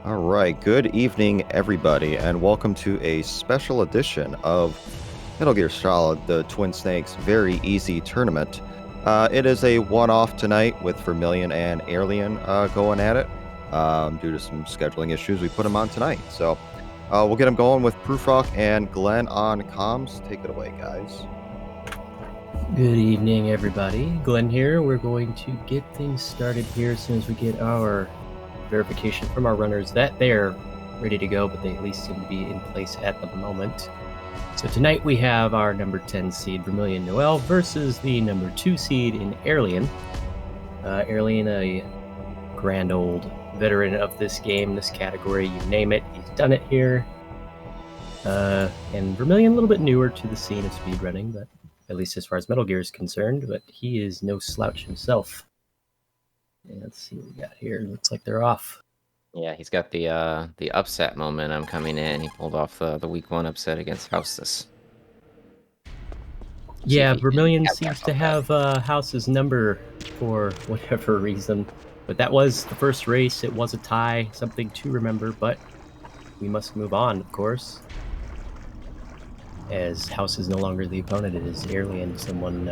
All right, good evening, everybody, and welcome to a special edition of Metal Gear Solid, the Twin Snakes Very Easy Tournament. It is a one-off tonight with Vermillion and Aerlien going at it. Due to some scheduling issues, we put them on tonight. So we'll get them going with Prufrock and Glenn on comms. Take it away, guys. Good evening, everybody. Glenn here. We're going to get things started here as soon as we get our verification from our runners that they're ready to go, but they at least seem to be in place at the moment. So tonight we have our number 10 seed vermillionnoel versus the number 2 seed in Aerlien. Aerlien, a grand old veteran of this game, this category, you name it, he's done it here. And Vermillion a little bit newer to the scene of speedrunning, but at least as far as Metal Gear is concerned, but he is no slouch himself. And let's see what we got here. Looks like they're off. Yeah, he's got the upset momentum coming in. He pulled off the week 1 upset against Houses. Yeah, Vermillion seems to have House's number for whatever reason. But that was the first race. It was a tie, something to remember, but we must move on, of course. As House is no longer the opponent, it is Aerlien, someone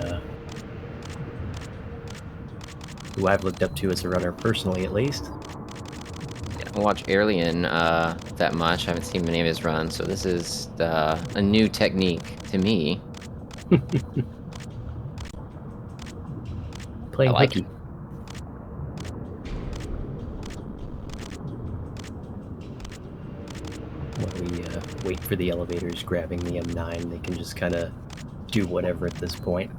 who I've looked up to as a runner personally, at least. Yeah, I don't watch Aerlien that much. I haven't seen many of his runs, so this is a new technique to me. Playing hooky. While we wait for the elevators grabbing the M9, they can just kind of do whatever at this point.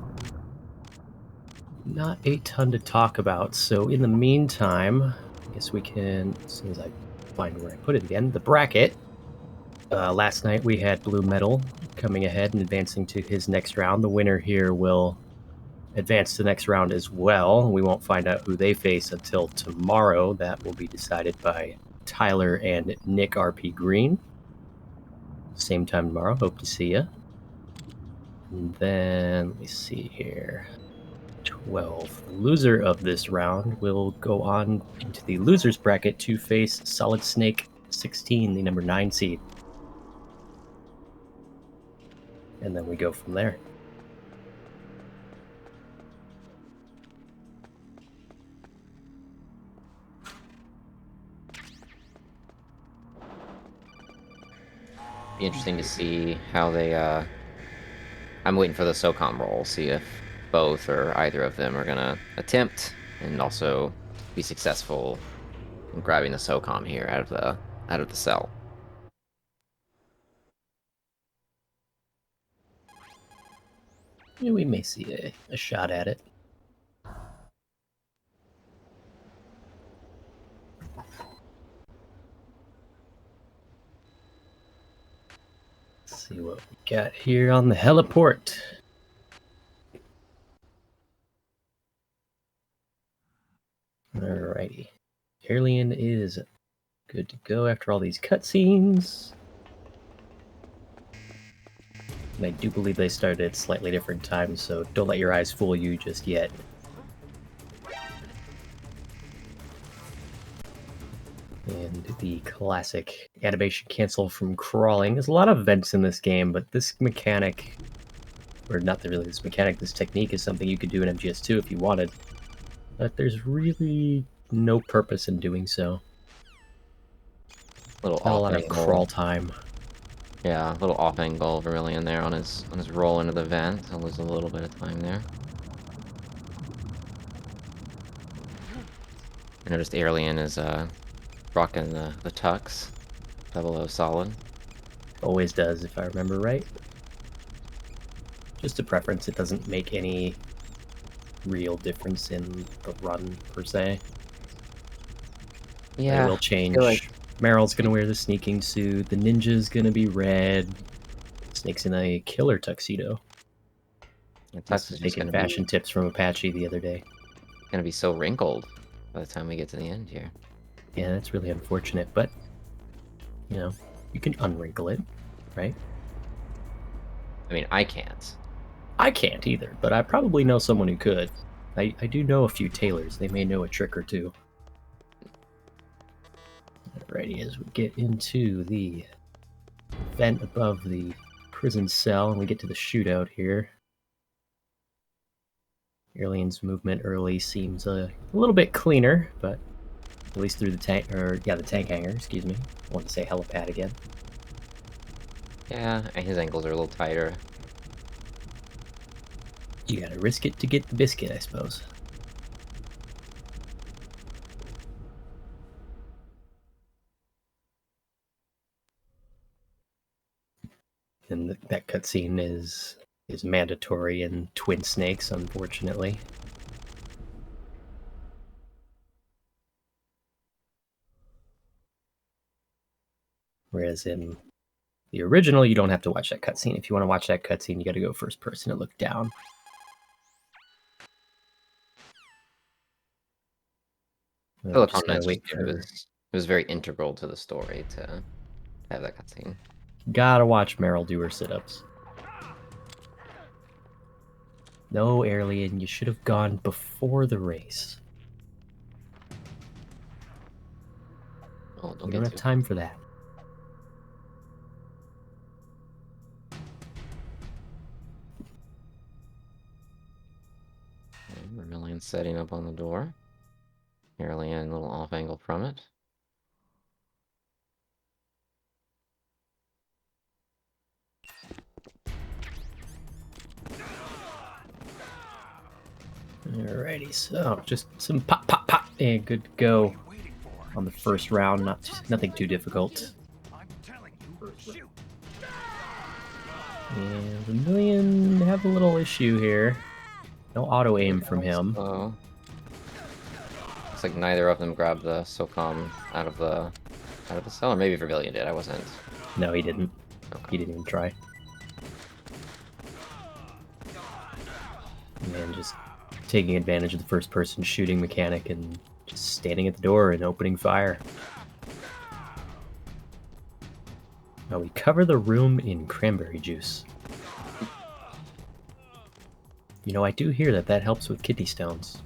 Not a ton to talk about, so in the meantime, I guess we can, as soon as I find where I put it again, the bracket. Last night we had Blue Metal coming ahead and advancing to his next round. The winner here will advance to the next round as well. We won't find out who they face until tomorrow. That will be decided by Tyler and Nick RP Green. Same time tomorrow. Hope to see you. And then, let me see here. 12. The loser of this round will go on into the loser's bracket to face Solid Snake 16, the number 9 seed. And then we go from there. Be interesting to see how they I'm waiting for the SOCOM roll, see if both or either of them are gonna attempt and also be successful in grabbing the SOCOM here out of the cell. Yeah, we may see a shot at it. Let's see what we got here on the heliport. Alrighty. Aerlien is good to go after all these cutscenes. And I do believe they started at slightly different times, so don't let your eyes fool you just yet. And the classic animation cancel from crawling. There's a lot of vents in this game, but this mechanic, or not really this mechanic, this technique is something you could do in MGS2 if you wanted. But there's really no purpose in doing so. A lot of crawl time. Yeah, a little off angle Vermillion there on his roll into the vent. So lose a little bit of time there. I noticed Aerlien is rocking the tux. 00 solid. Always does, if I remember right. Just a preference, it doesn't make any real difference in the run, per se. Yeah. It will change. Meryl's gonna wear the sneaking suit, the ninja's gonna be red, Snake's in a killer tuxedo. Tux is taking fashion tips from Apache the other day. Gonna be so wrinkled by the time we get to the end here. Yeah, that's really unfortunate, but you know, you can unwrinkle it, right? I mean, I can't. I can't either, but I probably know someone who could. I do know a few tailors. They may know a trick or two. Alrighty, as we get into the vent above the prison cell and we get to the shootout here. Aerlien's movement early seems a little bit cleaner, but at least through the tank, the tank hangar, excuse me. I want to say helipad again. Yeah, his ankles are a little tighter. You gotta risk it to get the biscuit, I suppose. And that cutscene is mandatory in Twin Snakes, unfortunately. Whereas in the original, you don't have to watch that cutscene. If you want to watch that cutscene, you got to go first person and look down. Oh, it was very integral to the story to have that cutscene. Gotta watch Meryl do her sit-ups. No, Aerlien, you should have gone before the race. Oh, we don't have time for that. Vermillion setting up on the door. Aerlien a little off angle from it. Alrighty, so just some pop, pop, pop, and good to go on the first round. Nothing too difficult. And Vermillion have a little issue here. No auto aim from him. Oh, looks like neither of them grabbed the SOCOM out of the cell, or maybe Vermillion did. I wasn't. No, he didn't. Okay. He didn't even try. And just taking advantage of the first-person shooting mechanic and just standing at the door and opening fire. Now we cover the room in cranberry juice. You know, I do hear that helps with kidney stones.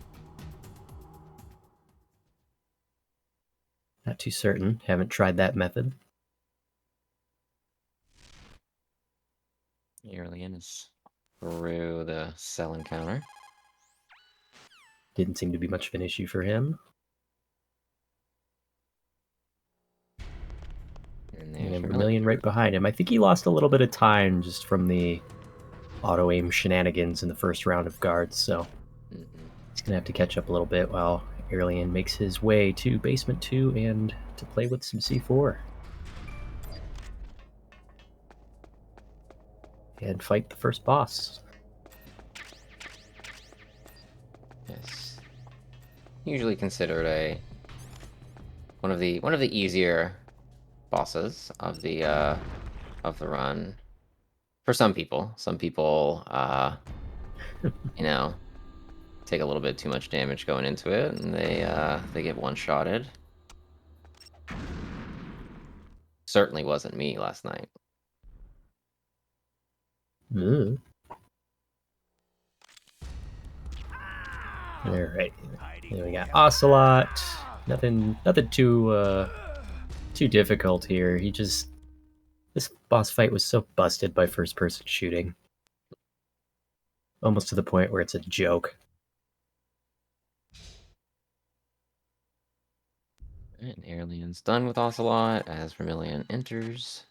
Not too certain. Haven't tried that method. Aerlien is through the cell encounter. Didn't seem to be much of an issue for him. And Vermillion right behind him. I think he lost a little bit of time just from the auto-aim shenanigans in the first round of guards, so he's going to have to catch up a little bit while Aerlien makes his way to Basement 2 and to play with some C4. And fight the first boss. Yes. Usually considered one of the easier bosses of the run. For some people. Some people you know, take a little bit too much damage going into it and they get one-shotted. Certainly wasn't me last night. All right, then we got Ocelot. Nothing too difficult here. This boss fight was so busted by first-person shooting, almost to the point where it's a joke. And Aerlien's done with Ocelot as Vermillion enters.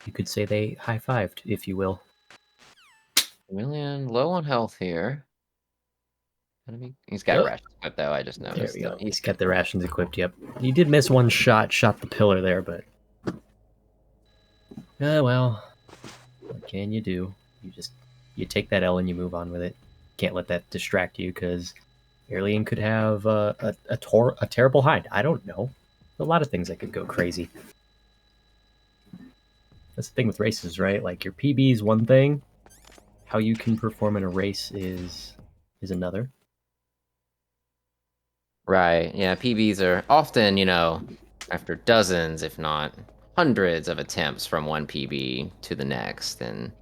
You could say they high-fived, if you will. Vermillion low on health here. He's got rations equipped, though. I just noticed. There we go. He's got the rations equipped, yep. He did miss one shot the pillar there, but... well, what can you do? You take that L and you move on with it. Can't let that distract you, because Aerlien could have a terrible hind. I don't know. A lot of things that could go crazy. That's the thing with races, right? Like, your PB is one thing. How you can perform in a race is another. Right. Yeah, PBs are often, after dozens, if not hundreds of attempts from one PB to the next. And,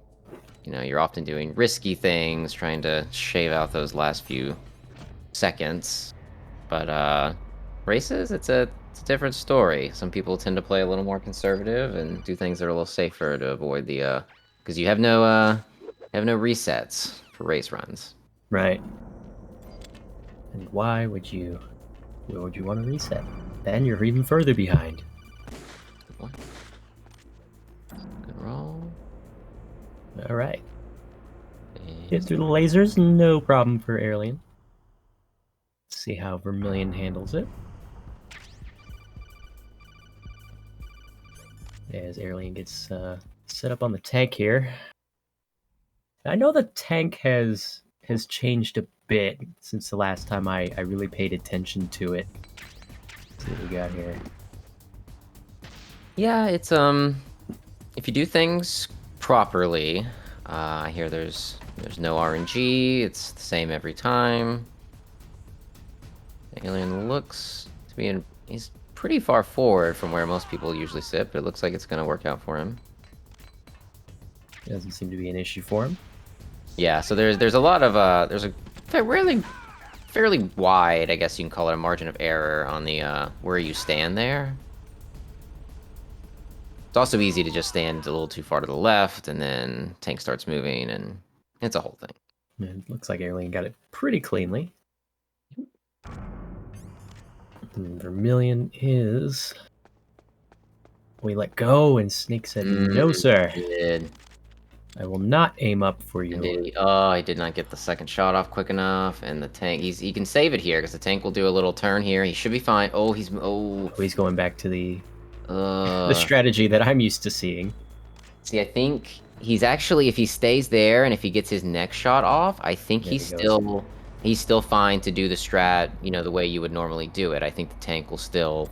you're often doing risky things, trying to shave out those last few seconds. But races, it's a it's a different story. Some people tend to play a little more conservative and do things that are a little safer to avoid the because you have no resets for race runs. Right. And why would you want to reset? Then you're even further behind. Good one. Good roll. All right. And Get through the lasers, no problem for Aerlien. Let's see how Vermilion handles it. As Aerlien gets set up on the tank here. I know the tank has changed a bit since the last time I really paid attention to it. Let's see what we got here. yeah, it's if you do things properly, I hear there's no RNG. It's the same every time. The alien looks to be in. He's pretty far forward from where most people usually sit, but it looks like it's gonna work out for him. It doesn't seem to be an issue for him. Yeah, so there's a lot of there's a fairly wide, I guess you can call it, a margin of error on the where you stand there. It's also easy to just stand a little too far to the left, and then tank starts moving, and it's a whole thing. And it looks like Aerlien got it pretty cleanly. And Vermilion is... We let go, and Snake said, no, sir. Did. I will not aim up for you. I did not get the second shot off quick enough, and the tank, he can save it here, because the tank will do a little turn here. He should be fine. Oh, he's going back to the strategy that I'm used to seeing. See, I think he's actually, if he stays there and if he gets his next shot off, I think he's still fine to do the strat, you know, the way you would normally do it. I think the tank will still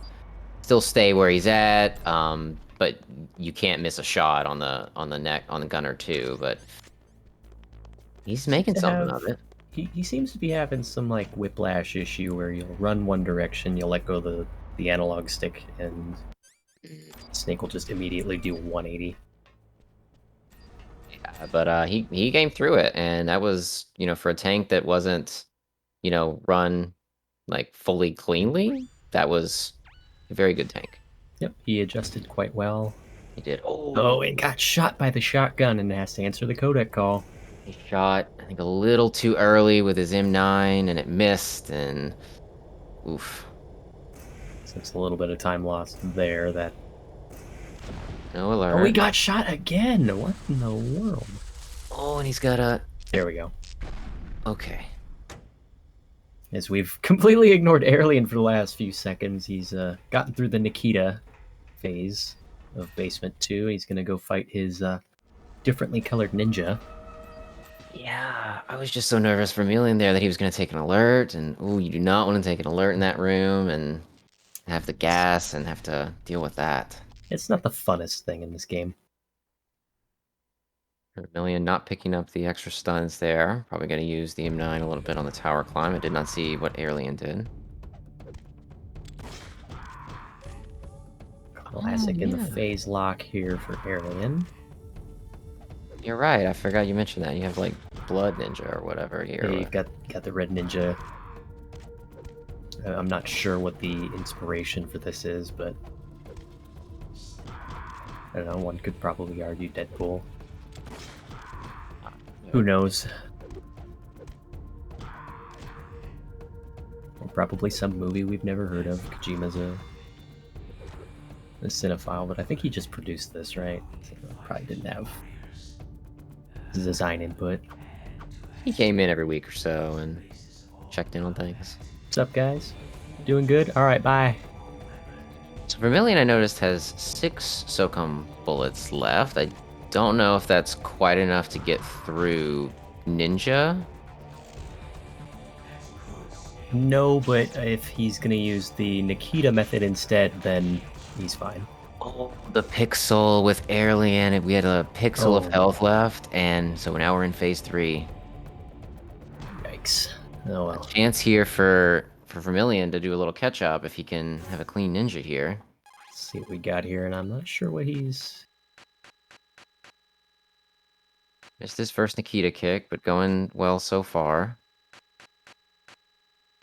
stay where he's at, but you can't miss a shot on the gunner too. But he's making something of it. He seems to be having some like whiplash issue where you'll run one direction, you'll let go the analog stick, and Snake will just immediately do 180. Yeah, but he came through it, and that was, you know, for a tank that wasn't, you know, run like fully cleanly, that was a very good tank. Yep, he adjusted quite well. He did. Oh, and got shot by the shotgun and has to answer the codec call. He shot, I think, a little too early with his M9, and it missed, and oof. So it's a little bit of time lost there. That. No alert. Oh, he got shot again! What in the world? Oh, and he's got a... There we go. Okay. As we've completely ignored Aerlien for the last few seconds, he's gotten through the Nikita phase of Basement 2. He's going to go fight his differently colored ninja. Yeah, I was just so nervous for Aerlien there that he was going to take an alert, and ooh, you do not want to take an alert in that room and have the gas and have to deal with that. It's not the funnest thing in this game. Vermilion not picking up the extra stuns there. Probably going to use the M9 a little bit on the tower climb. I did not see what Aerlien did. Classic in the phase lock here for Aerlien. You're right. I forgot you mentioned that. You have like Blood Ninja or whatever here. Yeah, you've got the Red Ninja. I'm not sure what the inspiration for this is, but I don't know. One could probably argue Deadpool. Who knows? Or probably some movie we've never heard of. Kojima's a cinephile, but I think he just produced this, right? So probably didn't have design input. He came in every week or so and checked in on things. What's up, guys? Doing good? Alright, bye. So Vermilion, I noticed, has 6 SOCOM bullets left. I don't know if that's quite enough to get through Ninja. No, but if he's gonna use the Nikita method instead, then he's fine. Oh, the pixel with Aerlien. We had a pixel of health left, and so now we're in phase 3. Yikes. Oh well. A chance here for Vermilion to do a little catch up if he can have a clean ninja here. Let's see what we got here, and I'm not sure what he's... Missed his first Nikita kick, but going well so far.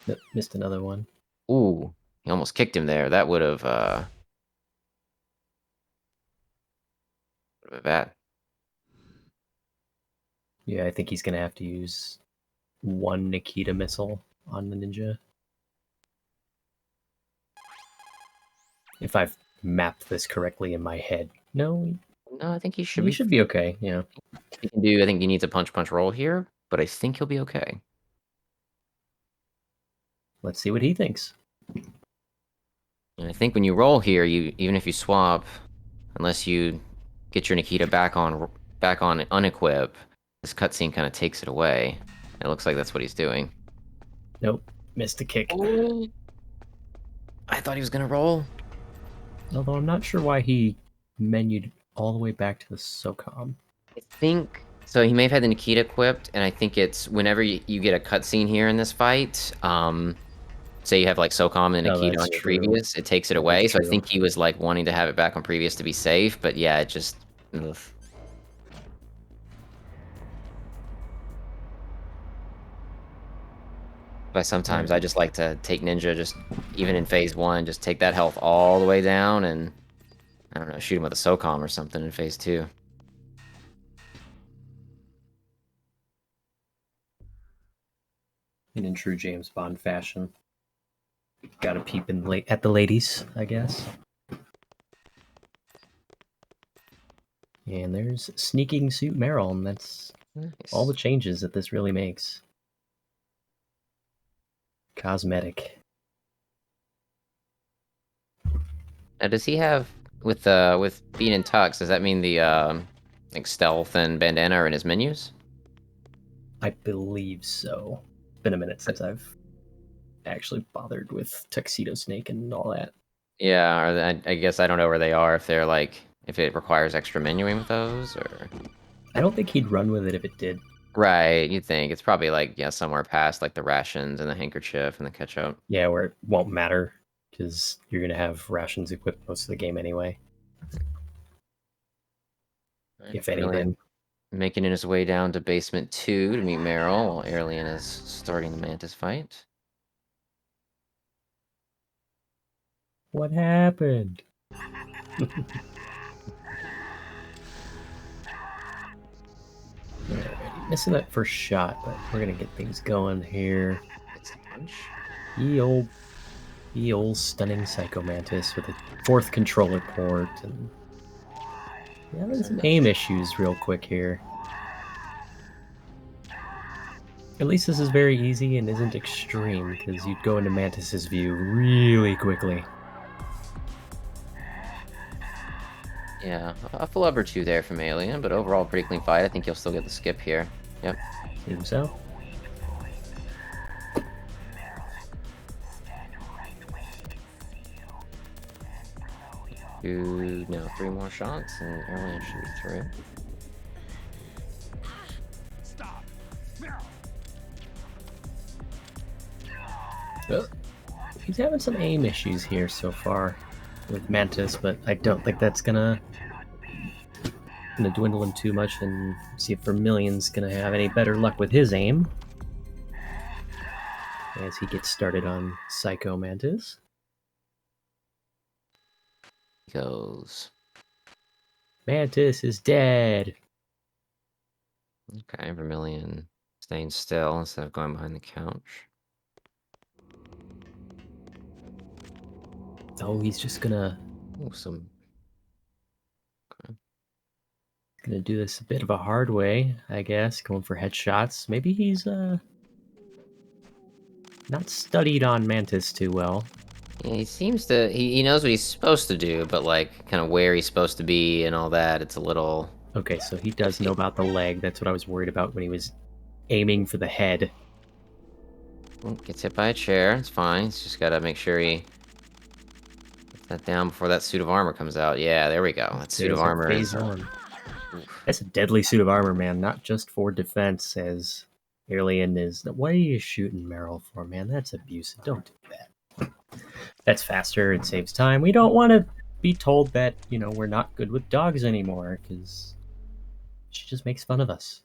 Nope, missed another one. Ooh. He almost kicked him there. That would have been bad. Yeah, I think he's gonna have to use one Nikita missile on the ninja. If I've mapped this correctly in my head. No, No, I think he should he be. should be okay, yeah. He can do. I think he needs a punch roll here, but I think he'll be okay. Let's see what he thinks. And I think when you roll here, you even if you swap, unless you get your Nikita back on unequip, this cutscene kind of takes it away. It looks like that's what he's doing. Nope, missed a kick. Oh. I thought he was gonna roll. Although I'm not sure why he menued all the way back to the SOCOM. I think so. He may have had the Nikita equipped, and I think it's whenever you get a cutscene here in this fight. Say you have like SOCOM and Nikita on your previous, it takes it away. So I think he was like wanting to have it back on previous to be safe, but yeah, it just. Ugh. But sometimes I just like to take Ninja, just even in phase 1, just take that health all the way down, and I don't know, shoot him with a SOCOM or something in phase 2. And in true James Bond fashion, gotta peep at the ladies, I guess. And there's Sneaking Suit Meryl, and that's nice. All the changes that this really makes. Cosmetic. Now, does he have with being in tux? Does that mean the like stealth and bandana are in his menus? I believe so. It's been a minute since I've actually bothered with Tuxedo Snake and all that. Yeah, or I guess I don't know where they are. If they're like if it requires extra menuing with those, or I don't think he'd run with it if it did. Right, you'd think it's probably like somewhere past like the rations and the handkerchief and the ketchup. Yeah, where it won't matter because you're gonna have rations equipped most of the game anyway. If anything. Making his way down to basement 2 to meet Meryl while Aerlien is starting the Mantis fight. What happened? Alrighty, missing that first shot, but we're gonna get things going here. It's a punch. Ye old stunning Psycho Mantis with a 4th controller port, and yeah, there's some aim issues real quick here. At least this is very easy and isn't extreme, because you'd go into Mantis's view really quickly. Yeah, a flub or 2 there from Aerlien, but overall pretty clean fight. I think you'll still get the skip here. Yep. Seems so. No, 3 more shots, and Aerlien should be through. Oh, he's having some aim issues here so far with Mantis, but I don't think that's gonna dwindle him too much, and see if Vermillion's gonna have any better luck with his aim as he gets started on Psycho Mantis. Goes. Mantis is dead. Okay, Vermilion staying still instead of going behind the couch. Oh, he's just gonna... Oh, some... Okay. Gonna do this a bit of a hard way, I guess. Going for headshots. Maybe he's, not studied on Mantis too well. Yeah, he seems to... He knows what he's supposed to do, but, like, kind of where he's supposed to be and all that, it's a little... Okay, so he does know about the leg. That's what I was worried about when he was aiming for the head. Oh, gets hit by a chair. It's fine. He's just gotta make sure he... gets that down before that suit of armor comes out. Yeah, there we go. That suit of armor is... That's a deadly suit of armor, man. Not just for defense, as Aerlien is... What are you shooting Meryl for, man? That's abusive. Don't do that. That's faster. It saves time. We don't want to be told that, you know, we're not good with dogs anymore, because she just makes fun of us.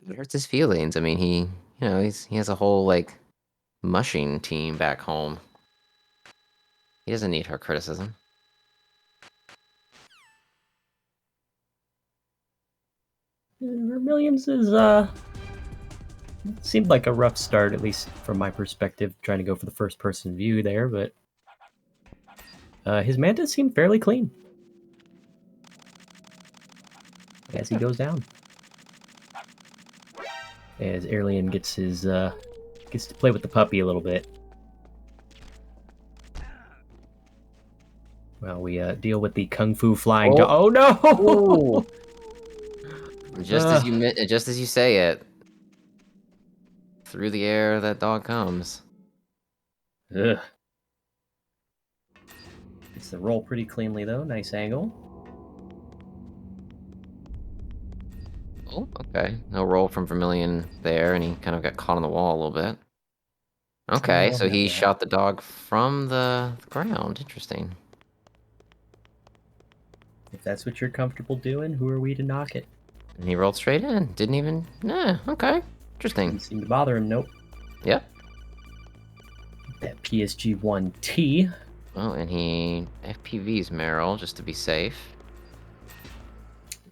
It hurts his feelings. I mean, he has a whole, like, mushing team back home. He doesn't need her criticism. Vermillion's is seemed like a rough start, at least from my perspective, trying to go for the first person view there, but his manta seemed fairly clean as he goes down. As Aerlien gets to play with the puppy a little bit. Well, we deal with the kung fu flying dog. Oh no! Ooh. Just as you say it, through the air that dog comes. Ugh. Gets the roll pretty cleanly though. Nice angle. Oh, okay. No roll from Vermilion there, and he kind of got caught on the wall a little bit. Okay, I'll so have he that. shot the dog from the ground. Interesting. If that's what you're comfortable doing, who are we to knock it? And he rolled straight in. Didn't even... Nah, okay. Interesting. Didn't seem to bother him, nope. Yep. That PSG-1T. Oh, and he FPVs Meryl, just to be safe.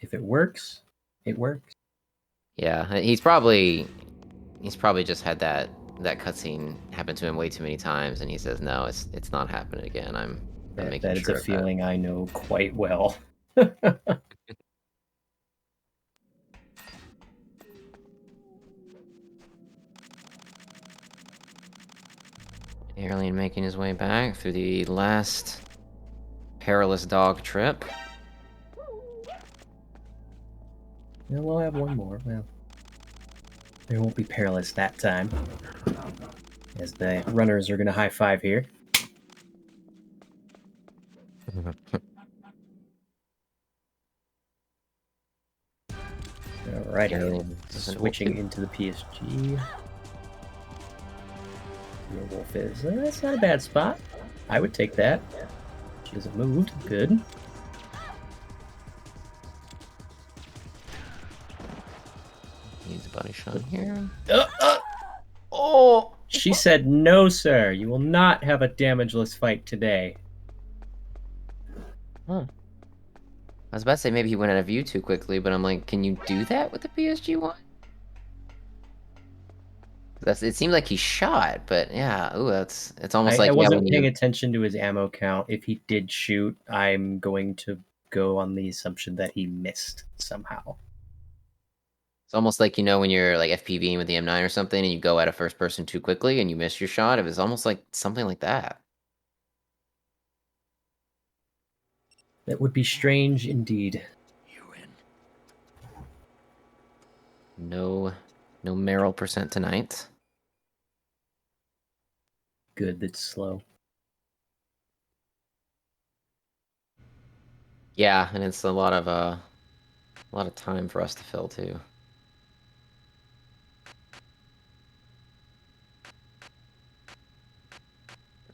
If it works, it works. Yeah, he's probably just had that cutscene happen to him way too many times, and he says, no, it's not happening again. I'm making That is sure a of feeling I know quite well. Aerlien making his way back through the last perilous dog trip. Yeah, we'll have one more. Well, they won't be perilous that time. As the runners are going to high five here. Alrighty, switching into the PSG. Wolf is that's not a bad spot. I would take that. She hasn't moved. Good. Needs a body shot here. Oh! She said, no, sir. You will not have a damageless fight today. Huh. I was about to say maybe he went out of view too quickly, but I'm like, can you do that with the PSG one? It seemed like he shot, but yeah, ooh, it's almost like I wasn't when paying attention to his ammo count. If he did shoot, I'm going to go on the assumption that he missed somehow. It's almost like, when you're like FPVing with the M9 or something and you go at a first person too quickly and you miss your shot. It was almost like something like that. That would be strange indeed. No Meryl percent tonight. Good, that's slow. Yeah, and it's a lot of time for us to fill too.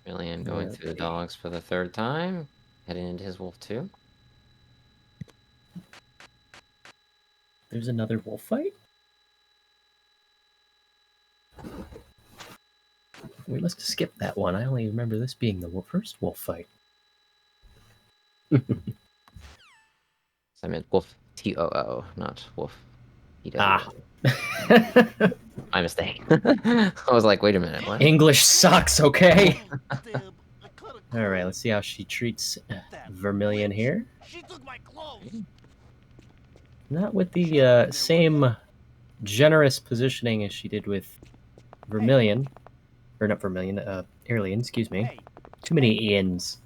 Vermilion going through the dogs for the third time, heading into his wolf too. There's another wolf fight? We must have skipped that one. I only remember this being the first wolf fight. I meant wolf TOO, not wolf TWO. Ah. My mistake. I was like, wait a minute, what? English sucks, okay? All right, let's see how she treats Vermilion here. She took my clothes. Not with the same generous positioning as she did with Vermilion. Or not Vermilion, Aerlien, excuse me. Too many Ians.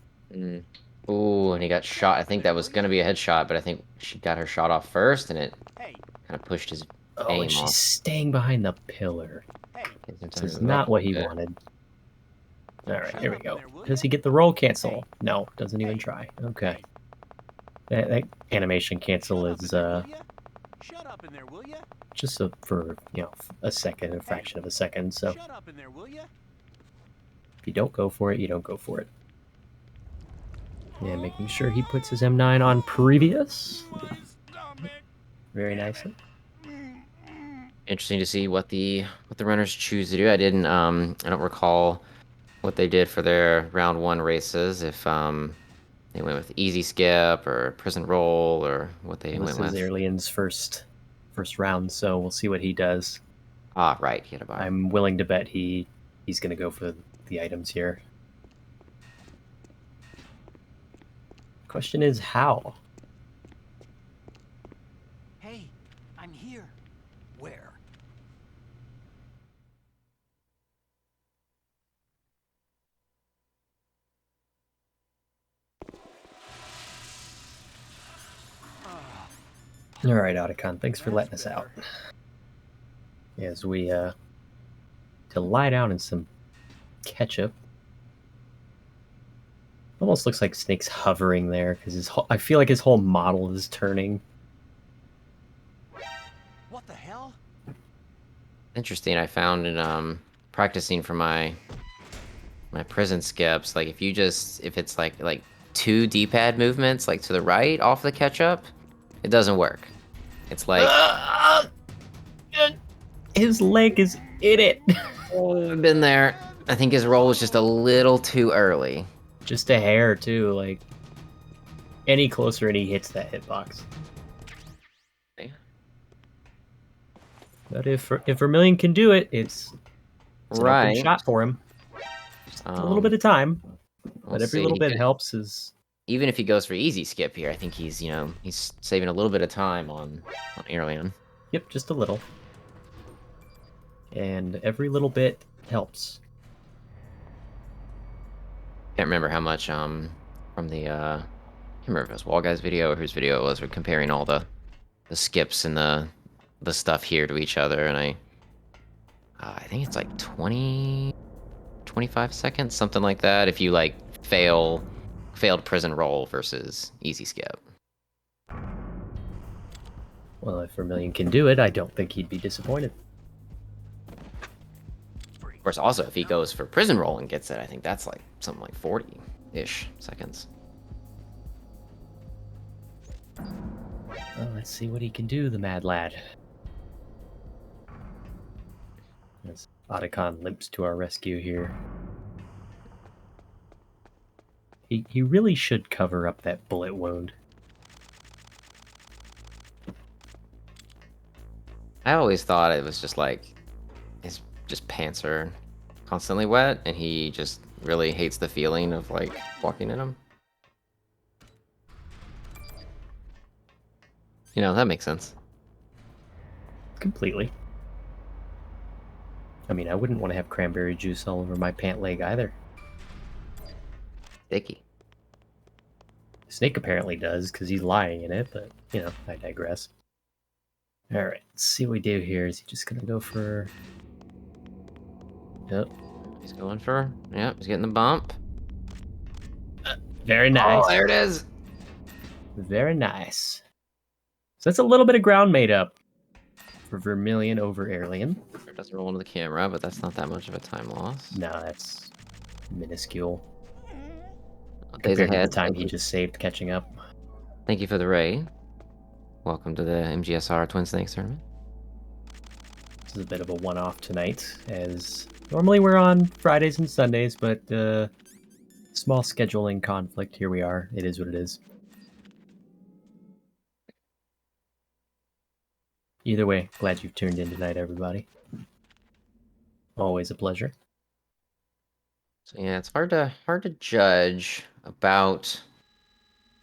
Ooh, and he got shot. I think that was going to be a headshot, but I think she got her shot off first, and it kind of pushed his aim and she's off. staying behind the pillar. This is not what he wanted. All right, here we go. Does he get the roll cancel? No, doesn't even try. Okay. That animation cancel is Shut up in there, will ya? just for a second, a fraction of a second. So Shut up in there, will ya? if you don't go for it, you don't go for it. Yeah, making sure he puts his M9 on previous. Very nicely. Interesting to see what the runners choose to do. I don't recall what they did for their round 1 races. If they went with easy skip or prison roll or what they Well, this went is with. Aerlien's first round, so we'll see what he does. Ah, right. He had a bar. I'm willing to bet he's going to go for the items here. Question is how? Hey, I'm here. Where? All right, Otacon, thanks for letting us out. As we to lie down in some ketchup. Almost looks like Snake's hovering there because I feel like his whole model is turning. What the hell? Interesting. I found in practicing for my prison skips, like if it's like 2 D-pad movements, like to the right off the catch-up, it doesn't work. It's like His leg is in it. oh, I've been there. I think his roll was just a little too early. Just a hair too. Like any closer and he hits that hitbox. Okay. But if Vermillion can do it, it's an open Right. shot for him. Just a little bit of time, but every little bit helps. Is even if he goes for easy skip here, I think he's he's saving a little bit of time on Aerlien. Yep, just a little. And every little bit helps. Can't remember how much from the can't remember if it was Wall Guy's video or whose video it was. We're comparing all the skips and the stuff here to each other, and I think it's like 25 seconds, something like that, if you like failed prison roll versus easy skip. Well, if Vermillion can do it, I don't think he'd be disappointed. Of course, also if he goes for prison roll and gets it, I think that's like something like 40-ish seconds. Well, let's see what he can do, the mad lad. As Otacon limps to our rescue here. He really should cover up that bullet wound. I always thought it was just like his pants are constantly wet, and he just really hates the feeling of like walking in them. You know, that makes sense. Completely. I mean, I wouldn't want to have cranberry juice all over my pant leg either. Sticky. Snake apparently does, because he's lying in it, but, you know, I digress. Alright, let's see what we do here. Is he just gonna go for... Yep. He's going for... Yep, he's getting the bump. Very nice. Oh, there it is! Very nice. So that's a little bit of ground made up for Vermillion over Aerlien. It doesn't roll into the camera, but that's not that much of a time loss. No, that's minuscule. Days Compared to ahead. the time he just saved catching up. Thank you for the raid. Welcome to the MGSR Twin Snakes tournament. This is a bit of a one-off tonight, as normally we're on Fridays and Sundays, but small scheduling conflict. Here we are. It is what it is. Either way, glad you've tuned in tonight, everybody. Always a pleasure. So yeah, it's hard to judge about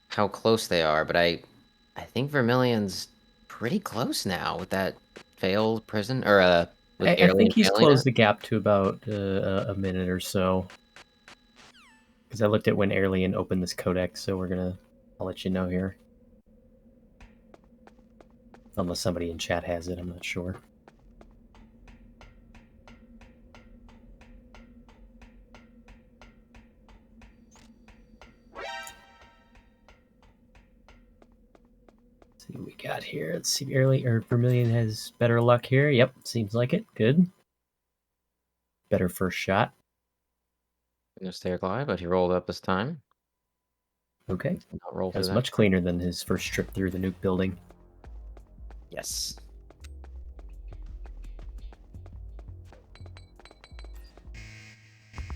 how close they are, but I think Vermillion's pretty close now with that failed prison, or with I Aerlien think he's failing closed it. the gap to about a minute or so. Because I looked at when Aerlien opened this codex, so I'll let you know here. Unless somebody in chat has it, I'm not sure. Let's see what we got here. Let's see, Vermillion has better luck here. Yep, seems like it. Good. Better first shot. Gonna stay alive, but he rolled up this time. Okay. Not roll That was through much cleaner than his first trip through the nuke building. Yes.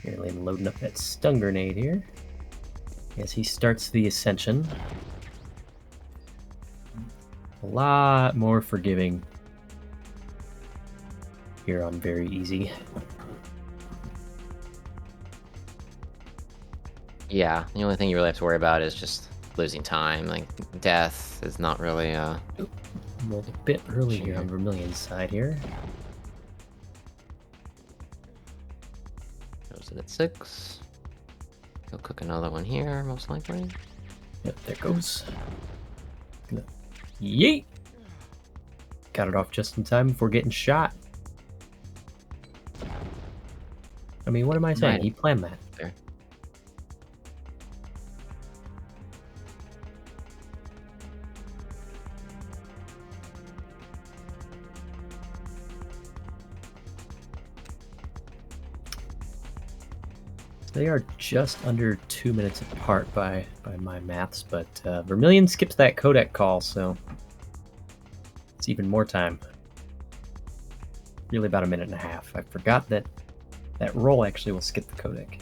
Here, Aerlien loading up that stun grenade here. As he starts the ascension. A lot more forgiving here on very easy. Yeah, the only thing you really have to worry about is just losing time. Like, death is not really, Rolled a bit early here on Vermillion's side here. Goes it at 6. He'll cook another one here, most likely. Yep, there goes. Gonna... Yeet! Got it off just in time before getting shot. I mean, what am I saying? Right. He planned that. There. They are just under 2 minutes apart by my maths, but Vermillion skips that codec call, so it's even more time. Really about a minute and a half. I forgot that that roll actually will skip the codec.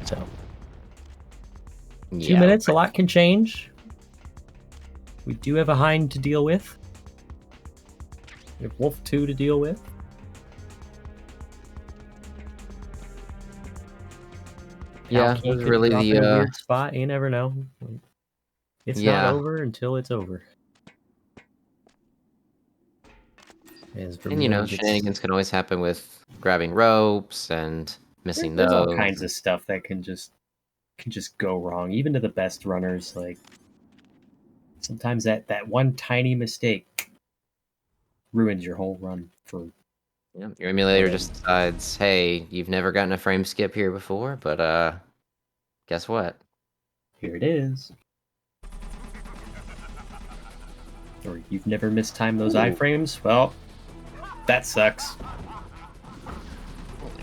So, 2 Yeah, minutes, a lot can change. We do have a Hind to deal with. We have Wolf 2 to deal with. Yeah, Palkey this is could really drop the, in a weird spot. You never know. It's Yeah. not over until it's over. As And you know, Vermilion gets- shenanigans can always happen with grabbing ropes and missing there's all those. kinds of stuff that can just go wrong, even to the best runners. Like sometimes that one tiny mistake ruins your whole run for. Yeah, your emulator just decides, hey, you've never gotten a frame skip here before, but guess what? Here it is. Or you've never mistimed those iframes? Well, that sucks.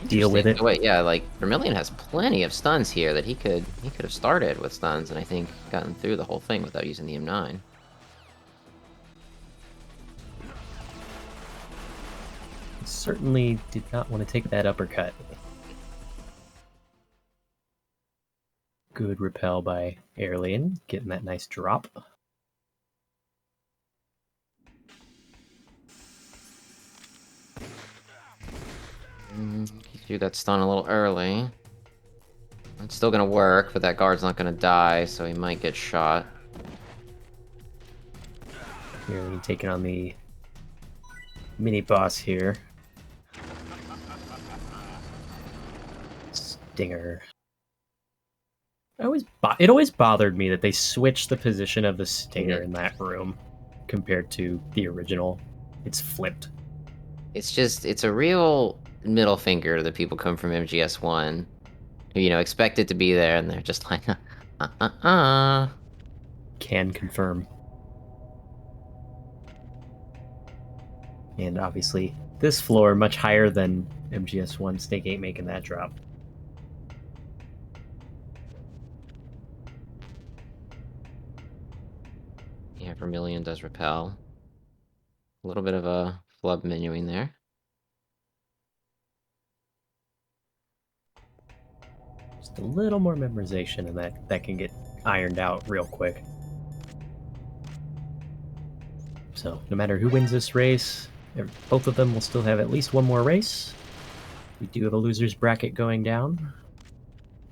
Deal with it. Oh, wait, yeah, like Vermilion has plenty of stuns here that he could have started with stuns and I think gotten through the whole thing without using the M9. Certainly did not want to take that uppercut. Good repel by Aerlien, getting that nice drop. He threw that stun a little early. It's still gonna work, but that guard's not gonna die, so he might get shot. Aerlien taking on the mini boss here. Stinger. It always bothered me that they switched the position of the stinger in that room compared to the original. It's flipped. It's a real middle finger to the people come from MGS1 who, you know, expect it to be there and they're just like, Can confirm. And obviously, this floor much higher than MGS1. Snake ain't making that drop. Yeah, Vermilion does repel. A little bit of a flub menuing there. Just a little more memorization, and that can get ironed out real quick. So, no matter who wins this race, both of them will still have at least one more race. We do have a loser's bracket going down.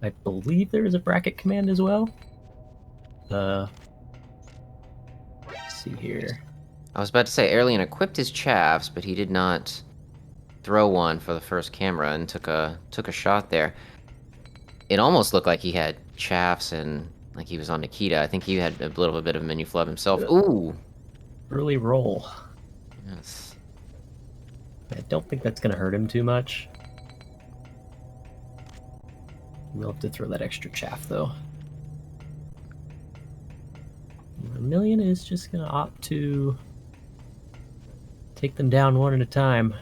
I believe there is a bracket command as well. Let's see here. I was about to say, Aerlien equipped his chaffs, but he did not throw one for the first camera and took a shot there. It almost looked like he had chaffs and like he was on Nikita. I think he had a little bit of menu flub himself. Ooh! Early roll. Yes. I don't think that's going to hurt him too much. We'll have to throw that extra chaff, though. Vermilion is just going to opt to take them down one at a time.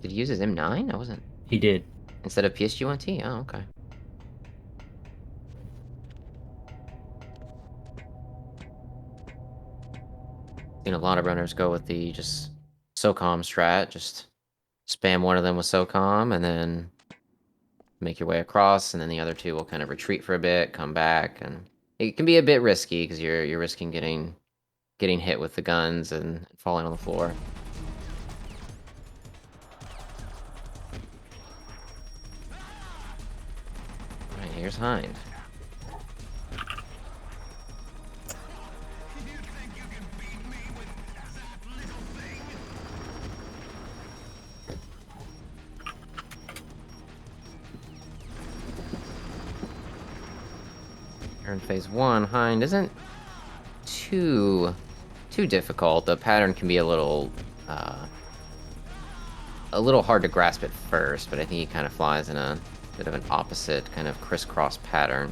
Did he use his M9? I wasn't... He did. Instead of PSG-1T? Oh, okay. Seen a lot of runners go with the just SOCOM strat. Just spam one of them with SOCOM, and then make your way across, and then the other two will kind of retreat for a bit, come back, and it can be a bit risky because you're risking getting hit with the guns and falling on the floor. All right, here's Hind. In phase 1, Hind isn't too difficult. The pattern can be a little hard to grasp at first, but I think he kind of flies in a bit of an opposite kind of crisscross pattern.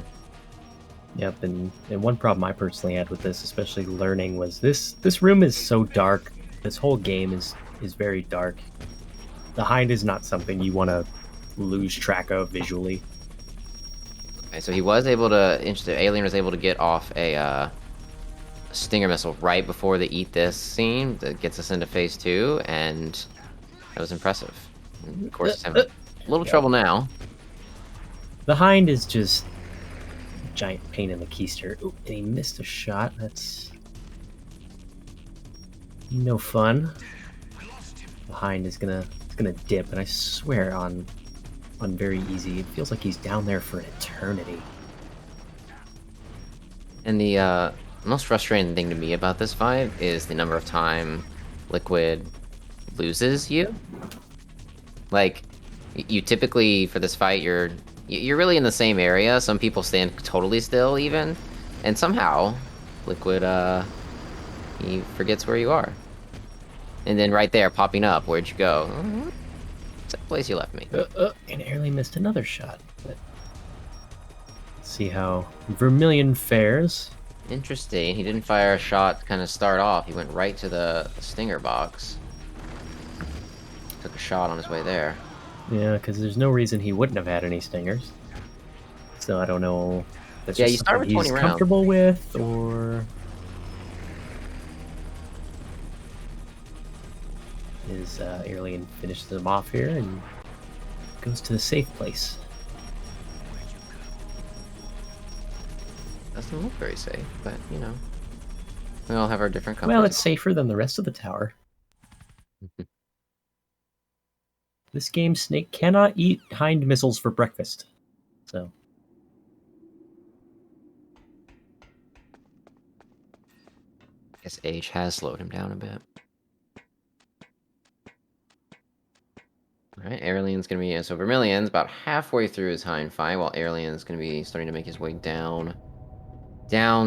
Yep, and one problem I personally had with this, especially learning, was this room is so dark. This whole game is very dark. The Hind is not something you want to lose track of visually. Okay, so he was able to, the Aerlien was able to get off a Stinger missile right before they eat this scene that gets us into phase 2, and that was impressive. And of course, he's having a little trouble now. The Hind is just a giant pain in the keister. Ooh, and he missed a shot. That's no fun. The Hind is gonna dip, and I swear on very easy, it feels like he's down there for an eternity. And the most frustrating thing to me about this fight is the number of time Liquid loses you. Like, you typically, for this fight, you're really in the same area. Some people stand totally still, even. And somehow, Liquid, he forgets where you are. And then right there, popping up, where'd you go? It's that place you left me. And Aerlien missed another shot. But let's see how Vermillion fares. Interesting. He didn't fire a shot to kind of start off. He went right to the stinger box. Took a shot on his way there. Yeah, because there's no reason he wouldn't have had any stingers. So I don't know. That's Yeah, just you start with 20 he's rounds. comfortable with, or is Aerlien finishes them off here and goes to the safe place. Doesn't look very safe, but you know, we all have our different comforts. Well, it's safer than the rest of the tower. This game, Snake cannot eat Hind missiles for breakfast. So. I guess age has slowed him down a bit. Alright, Aerlien's gonna be... So Vermillion's about halfway through his Hind fight, while Aerlien's gonna be starting to make his way down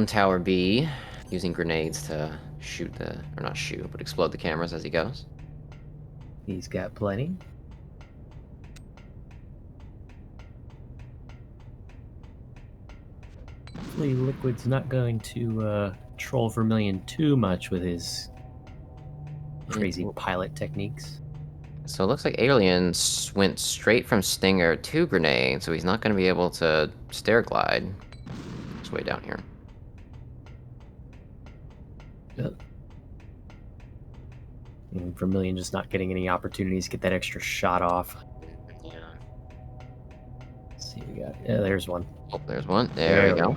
Tower B, using grenades to shoot the... Or not shoot, but explode the cameras as he goes. He's got plenty. Hopefully Liquid's not going to troll Vermillion too much with his crazy pilot techniques. So it looks like Aerlien went straight from Stinger to Grenade, so he's not going to be able to stair glide his way down here. Yep. And Vermillion just not getting any opportunities to get that extra shot off. Yeah. Let's see, we got... Yeah, there's one. Oh, there's one. There you go.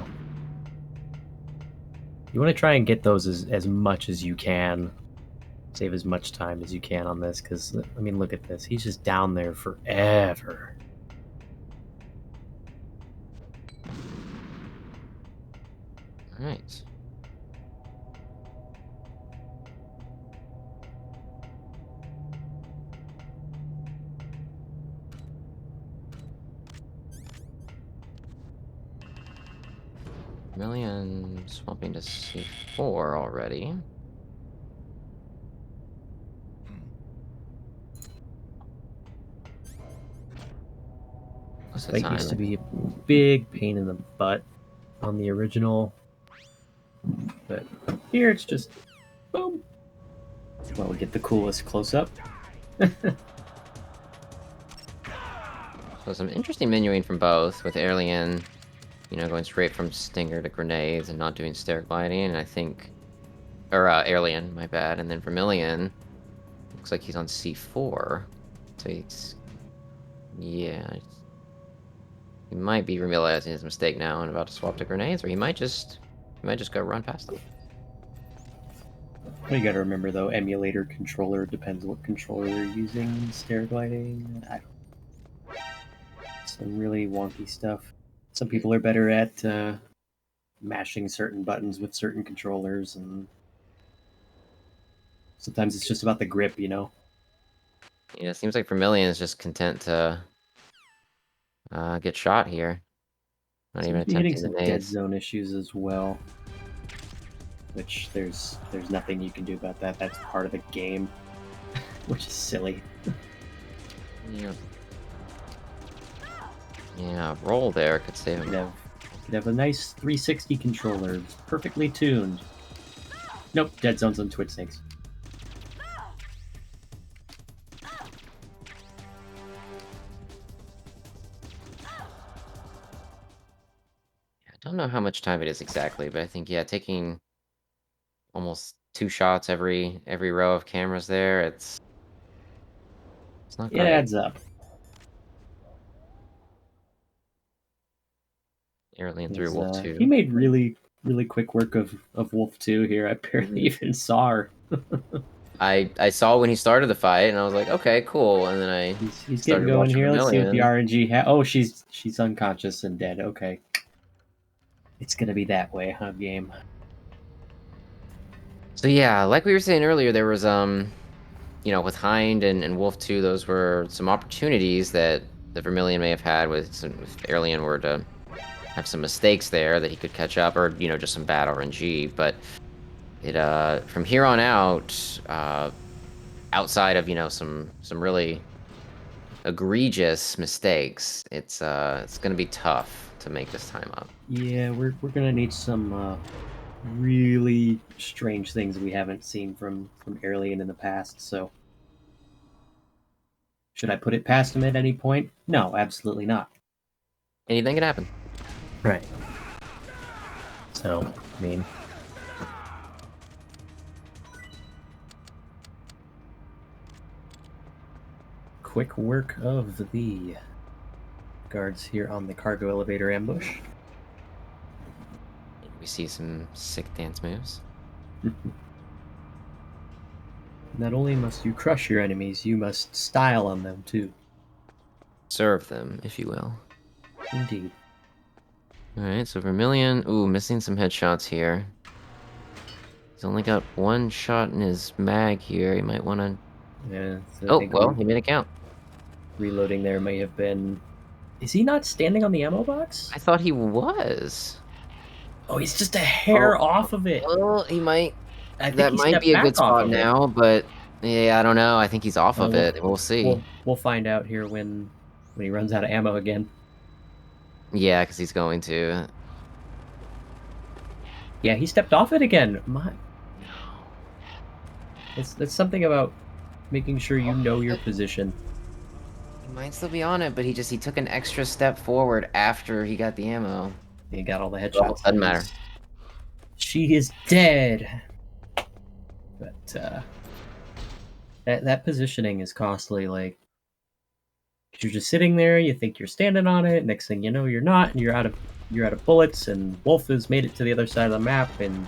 You want to try and get those as much as you can. Save as much time as you can on this, because, I mean, look at this. He's just down there forever. Alright. Million swapping to C4 already. This fight used to be a big pain in the butt on the original, but here it's just boom. Well, we get the coolest close-up. So some interesting menuing from both, with Aerlien, you know, going straight from Stinger to grenades and not doing stair gliding, and I think... Or, Aerlien, my bad, and then Vermillion, Looks like he's on C4. So he's... Yeah. He might be realizing his mistake now and about to swap to grenades, or he might just go run past them. Well, you gotta remember though, emulator controller depends what controller you're using. Stair gliding, some really wonky stuff. Some people are better at mashing certain buttons with certain controllers, and sometimes it's just about the grip, you know. Yeah, it seems like Vermillion is just content to get shot here. Not even Seems to be hitting attempting some the dead nades. zone issues as well. Which there's nothing you can do about that. That's part of the game, which is silly. Yeah. Yeah, roll there could save him. Could have a nice 360 controller, perfectly tuned. Nope, dead zones on Twitch Snakes. I don't know how much time it is exactly, but I think, yeah, taking almost 2 shots every row of cameras there, it's not It great. adds up. Aerlien through Wolf 2. He made really quick work of Wolf 2 here. I barely even saw her. I saw when he started the fight, and I was like, okay, cool. And then I He's getting started going watching here. Let's see what the Vermillion. RNG oh, she's unconscious and dead. Okay. It's gonna be that way, huh, game? So yeah, like we were saying earlier, there was you know, with Hind and Wolf 2, those were some opportunities that the Vermillion may have had with some, if Aerlien were to have some mistakes there that he could catch up, or, you know, just some bad RNG. But it from here on out, outside of, you know, some really egregious mistakes, it's gonna be tough to make this time up. Yeah, we're gonna need some really strange things we haven't seen from Aerlien in the past. So, should I put it past him at any point? No, absolutely not. Anything can happen. Right. So, I mean, quick work of the guards here on the cargo elevator ambush. We see some sick dance moves. Not only must you crush your enemies, you must style on them too. Serve them, if you will. Indeed. Alright, so Vermillion, ooh, missing some headshots here. He's only got 1 shot in his mag here. He might want to... Yeah. So Oh, well, he made it count. Reloading there may have been... Is he not standing on the ammo box? I thought he was. Oh, he's just a hair off of it. Well, he might... I think That he might stepped be a back good off spot of it. now, but... Yeah, I don't know. I think he's off of it. We'll see. We'll find out here when he runs out of ammo again. Yeah, because he's going to. Yeah, he stepped off it again. It's something about making sure you know your position. He might still be on it, but he took an extra step forward after he got the ammo. He got all the Well, headshots. doesn't matter. She is dead. But that positioning is costly. Like, you're just sitting there, you think you're standing on it. Next thing you know, you're not, and you're out of bullets. And Wolf has made it to the other side of the map, and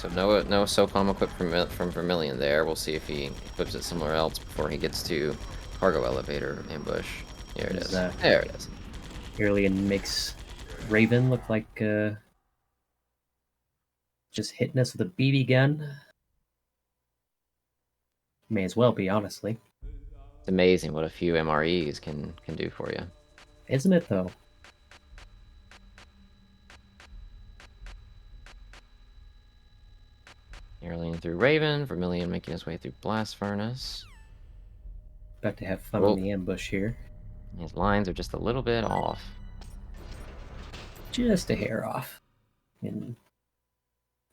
So no SOCOM equipped from Vermillion there. We'll see if he equips it somewhere else before he gets to cargo elevator ambush. Here it is. There it is. Aerlien makes Raven look like just hitting us with a BB gun. May as well be, honestly. It's amazing what a few MREs can do for you. Isn't it, though? Aerlien through Raven, Vermillion making his way through Blast Furnace. About to have fun in the ambush here. His lines are just a little bit off. Just a hair off. In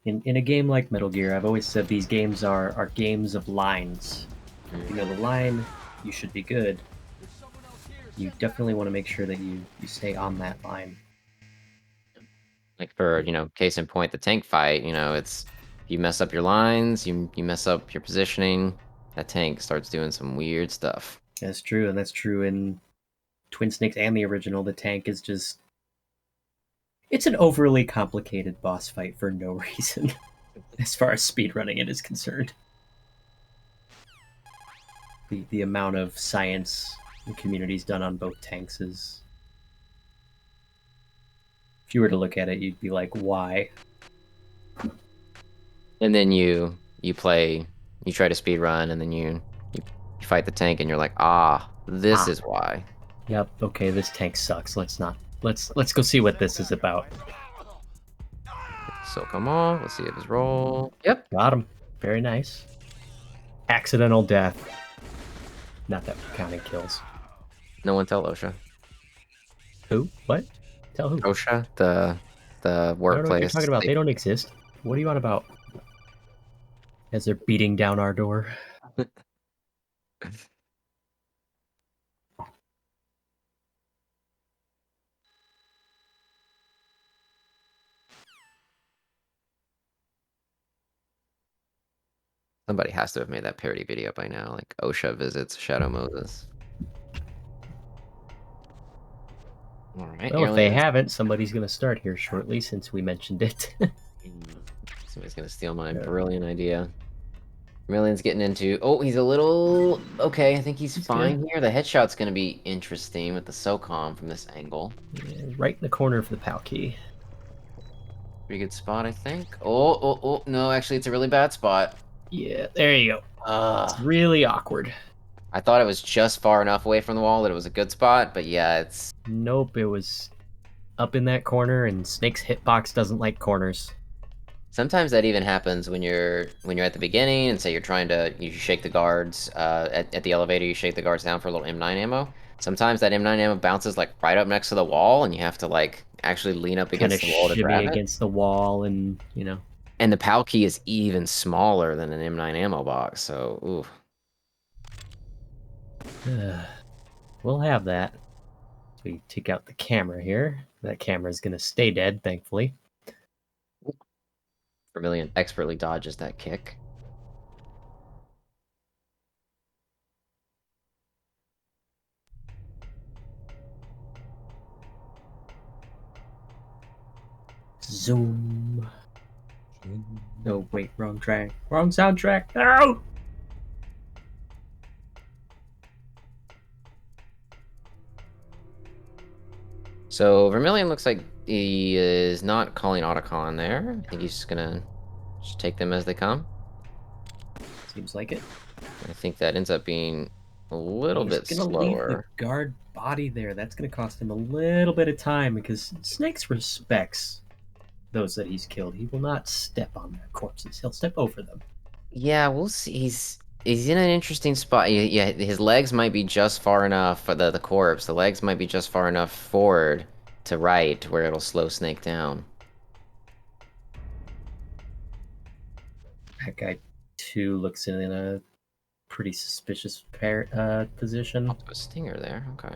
a game like Metal Gear, I've always said these games are games of lines. If you know the line, you should be good. You definitely want to make sure that you stay on that line. Like for, you know, case in point, the tank fight, you know, it's you mess up your lines, you mess up your positioning, that tank starts doing some weird stuff. That's true, and that's true in Twin Snakes and the original. The tank is just... It's an overly complicated boss fight for no reason, as far as speedrunning it is concerned. The amount of science and communities done on both tanks is... If you were to look at it, you'd be like, why? And then you try to speed run, and then you fight the tank, and you're like, this is why. Yep. Okay, this tank sucks. Let's go see what this is about. So come on, let's see if his roll. Yep. Got him. Very nice. Accidental death. Not that we're counting kills. No one tell OSHA. Who? What? Tell who? OSHA, the I don't know what you're workplace. talking about. They don't exist. What are you on about? As they're beating down our door. Somebody has to have made that parody video by now, like OSHA visits Shadow Moses. All right. Well, if they haven't, somebody's going to start here shortly since we mentioned it. Somebody's gonna steal my brilliant idea. Vermillion's getting into... Oh, he's a little... Okay, I think he's fine here. The headshot's gonna be interesting with the SOCOM from this angle. Yeah, right in the corner of the PAL key. Pretty good spot, I think. Oh, no, actually, it's a really bad spot. Yeah, there you go. It's really awkward. I thought it was just far enough away from the wall that it was a good spot, but yeah, it's... Nope, it was up in that corner, and Snake's hitbox doesn't like corners. Sometimes that even happens when you're at the beginning, and say you're trying to... You shake the guards at the elevator, you shake the guards down for a little M9 ammo. Sometimes that M9 ammo bounces, like, right up next to the wall, and you have to, like, actually lean up against the wall to grab it. Against the wall, and, you know... And the PAL key is even smaller than an M9 ammo box, so, ooh. We'll have that. We take out the camera here. That camera is going to stay dead, thankfully. Vermillion expertly dodges that kick. Zoom. No, wait, wrong track. Wrong soundtrack. No! So Vermillion looks like he is not calling Otacon there. I think he's just gonna just take them as they come. Seems like it. I think that ends up being a little bit slower. Leave the guard body there. That's gonna cost him a little bit of time because Snakes respects those that he's killed. He will not step on their corpses. He'll step over them. Yeah, we'll see. He's in an interesting spot. Yeah, his legs might be just far enough for the corpse. The legs might be just far enough forward to right where it'll slow Snake down. That guy too looks in a pretty suspicious position. A stinger there. Okay.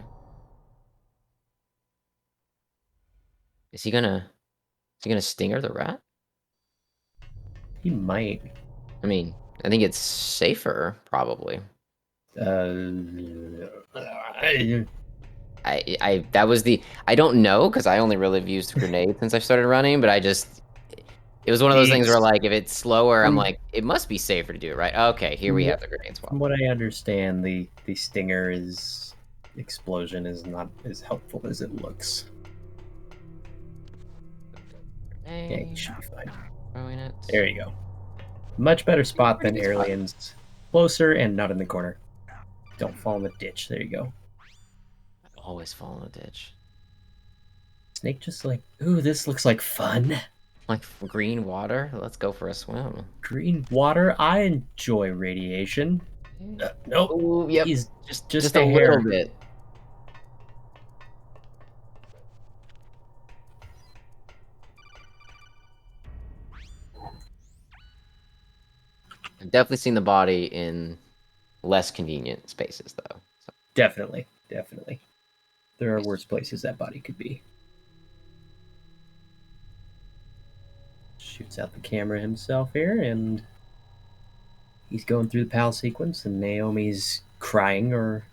Is he gonna stinger the rat? He might. I mean, I think it's safer, probably. That was the... I don't know, because I only really have used grenades since I started running, but it was one of those things where, like, if it's slower, I'm like, it must be safer to do it, right? Okay, here we have the grenade swap. From what I understand, the stinger explosion is not as helpful as it looks. Yeah, you should be fine. There you go. Much better spot than Aerlien's. Closer and not in the corner. Don't fall in the ditch. There you go. I always fall in the ditch. Snake just like, ooh, this looks like fun. Like green water? Let's go for a swim. Green water? I enjoy radiation. Nope. Ooh, yep. He's just a little bit. I've definitely seen the body in less convenient spaces, though. So. Definitely. There are worse places that body could be. shoots out the camera himself here, and he's going through the palace sequence, and Naomi's crying or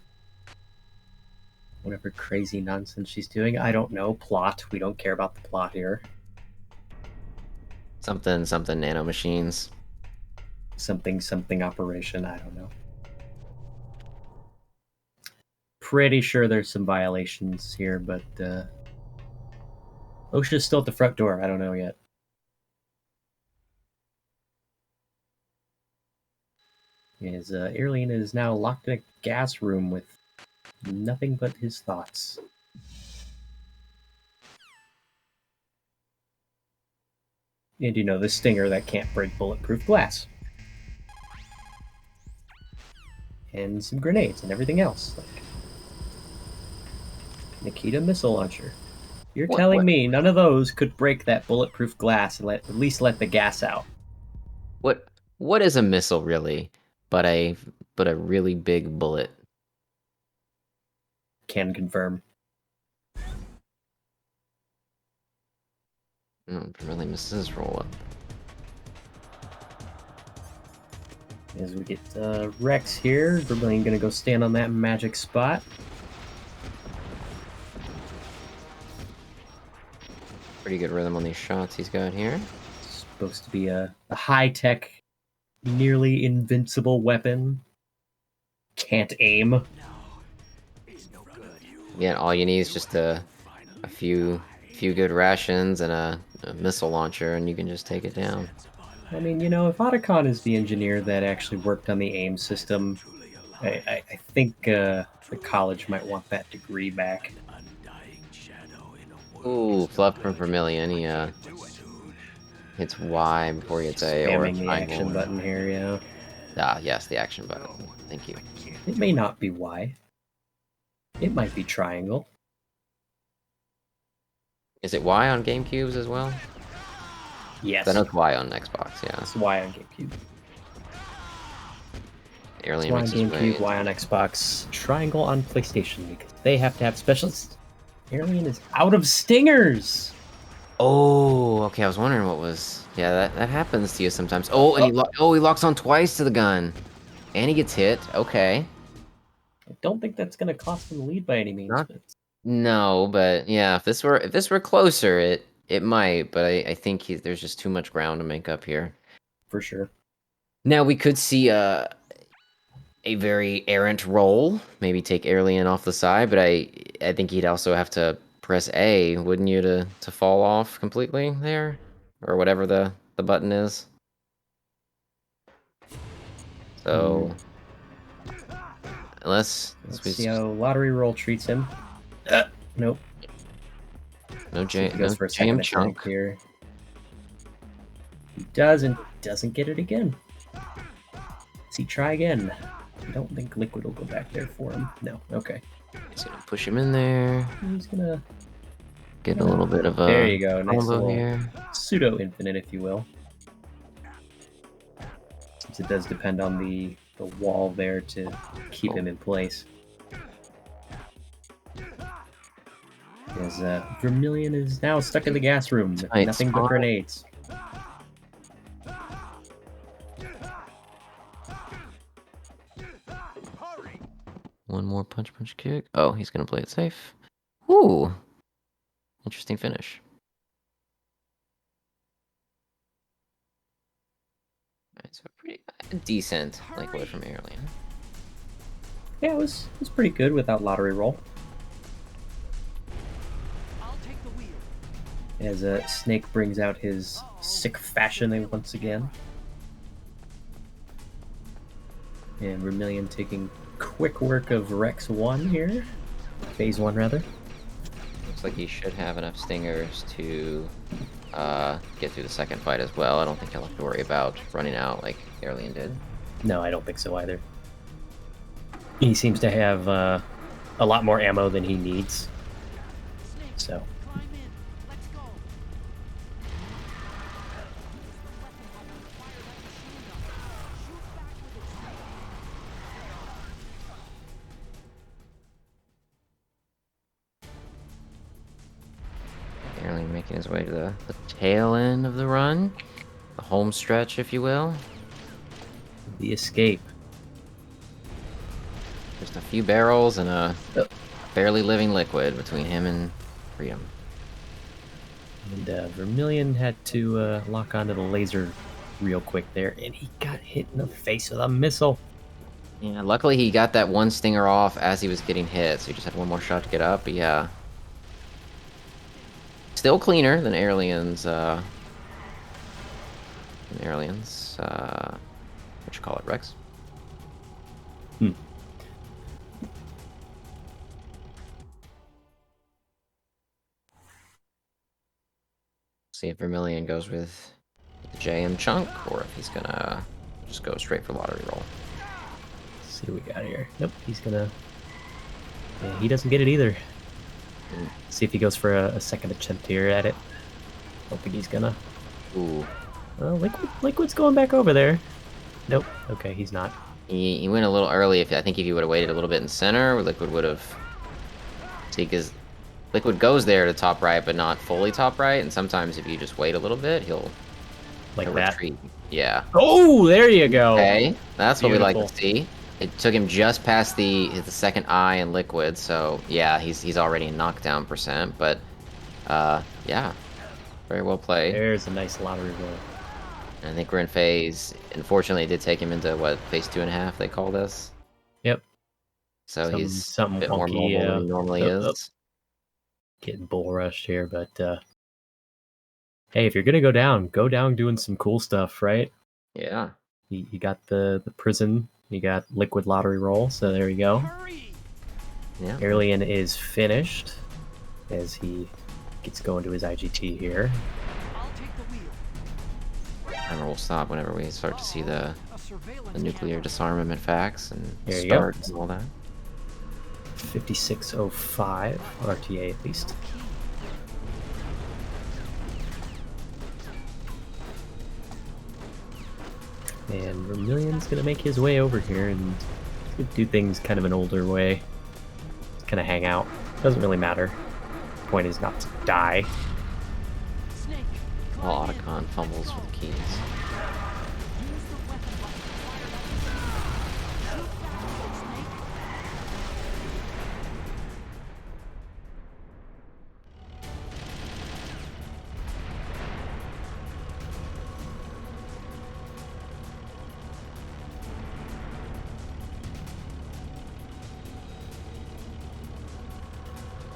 whatever crazy nonsense she's doing. I don't know. Plot. We don't care about the plot here. Something nanomachines. Something operation. I don't know. Pretty sure there's some violations here, but OSHA's still at the front door. I don't know yet. Aerlien is now locked in a gas room with nothing but his thoughts. And you know, the stinger that can't break bulletproof glass. And some grenades and everything else. Like Nikita missile launcher. You're telling me none of those could break that bulletproof glass and at least let the gas out? What is a missile really? But a really big bullet. Can confirm. Really misses his roll up. As we get Rex here, Vermillion gonna go stand on that magic spot. Pretty good rhythm on these shots he's got here. Supposed to be a high-tech, nearly invincible weapon. Can't aim. Yeah, all you need is just a few good rations and a missile launcher, and you can just take it down. I mean, you know, if Otacon is the engineer that actually worked on the AIM system, I think the college might want that degree back. Ooh, fluff from Vermillion. He hits Y before he hits A. Spamming the action button here, yeah. Ah, yes, the action button. Thank you. It may not be Y. It might be triangle. Is it Y on GameCubes as well? Yes. I know it's Y on Xbox, yeah. It's Y on GameCube. Aerlien Y on makes his GameCube, way. Y on Xbox, triangle on PlayStation, because they have to have specialists. Aerlien is out of stingers! Oh, okay, I was wondering what was... Yeah, that happens to you sometimes. Oh, and he locks on twice to the gun. And he gets hit. Okay. I don't think that's going to cost him the lead by any means. But... No, but yeah, if this were closer, it might, but I think there's just too much ground to make up here. For sure. Now we could see a very errant roll, maybe take Aerlien off the side, but I think he'd also have to press A, wouldn't you, to fall off completely there? Or whatever the button is. So let's see how lottery roll treats him. Nope. No jam, he goes for a second chunk here. He doesn't get it again. Let's see, try again. I don't think Liquid will go back there for him. No, okay. He's gonna push him in there. He's gonna get a little bit of a there you go, nice little here. Pseudo infinite, if you will. Since it does depend on the wall there to keep him in place. As Vermillion is now stuck in the gas room. Nothing but grenades. One more punch kick. Oh, he's gonna play it safe. Ooh, interesting finish. Alright, so pretty decent Liquid from Aerlien. Yeah, it was pretty good without lottery roll. As Snake brings out his sick fashion once again. And Vermillion taking quick work of Rex 1 here. Phase 1, rather. Looks like he should have enough stingers to get through the second fight as well. I don't think he'll have to worry about running out like Aerlien did. No, I don't think so either. He seems to have a lot more ammo than he needs. So... Making his way to the tail end of the run. The home stretch, if you will. The escape. Just a few barrels and a barely living liquid between him and freedom. And Vermilion had to lock onto the laser real quick there, and he got hit in the face with a missile. Yeah, luckily he got that one stinger off as he was getting hit, so he just had one more shot to get up, but yeah. Still cleaner than Aerlien's, what you call it, Rex? See if Vermilion goes with the JM chunk, or if he's gonna just go straight for lottery roll. Let's see what we got here. Nope, he's gonna... Yeah, he doesn't get it either. See if he goes for a second attempt here at it. Don't think he's gonna. Ooh. Well, Liquid's going back over there. Nope. Okay, he's not. He went a little early. I think if he would have waited a little bit in center, Liquid would have... See, because Liquid goes there to top right, but not fully top right, and sometimes if you just wait a little bit, he'll That. retreat. Yeah. Oh, there you go. Okay, that's what we like Beautiful. to see. It took him just past the second eye in Liquid, so yeah, he's already in knockdown %, but yeah, very well played. There's a nice lottery roll. I think we're in phase. Unfortunately, it did take him into what, phase 2.5 they called us. Yep. So he's something a bit more wonky, mobile than he normally is. Getting bull rushed here, but hey, if you're gonna go down doing some cool stuff, right? Yeah. You got the prison, you got Liquid lottery roll, so there you go. Hurry! Yeah. Aerlien is finished as he gets going to his IGT here. I'll take the wheel. Timer will stop whenever we start to see the A surveillance nuclear camera. disarmament facts and There you go. start and all that. 5605 RTA at least. And Vermilion's gonna make his way over here and do things kind of an older way. Kind of hang out. Doesn't really matter. Point is not to die. Snake, While Otacon fumbles for the keys. use the weapon button. Shoot that, Snake.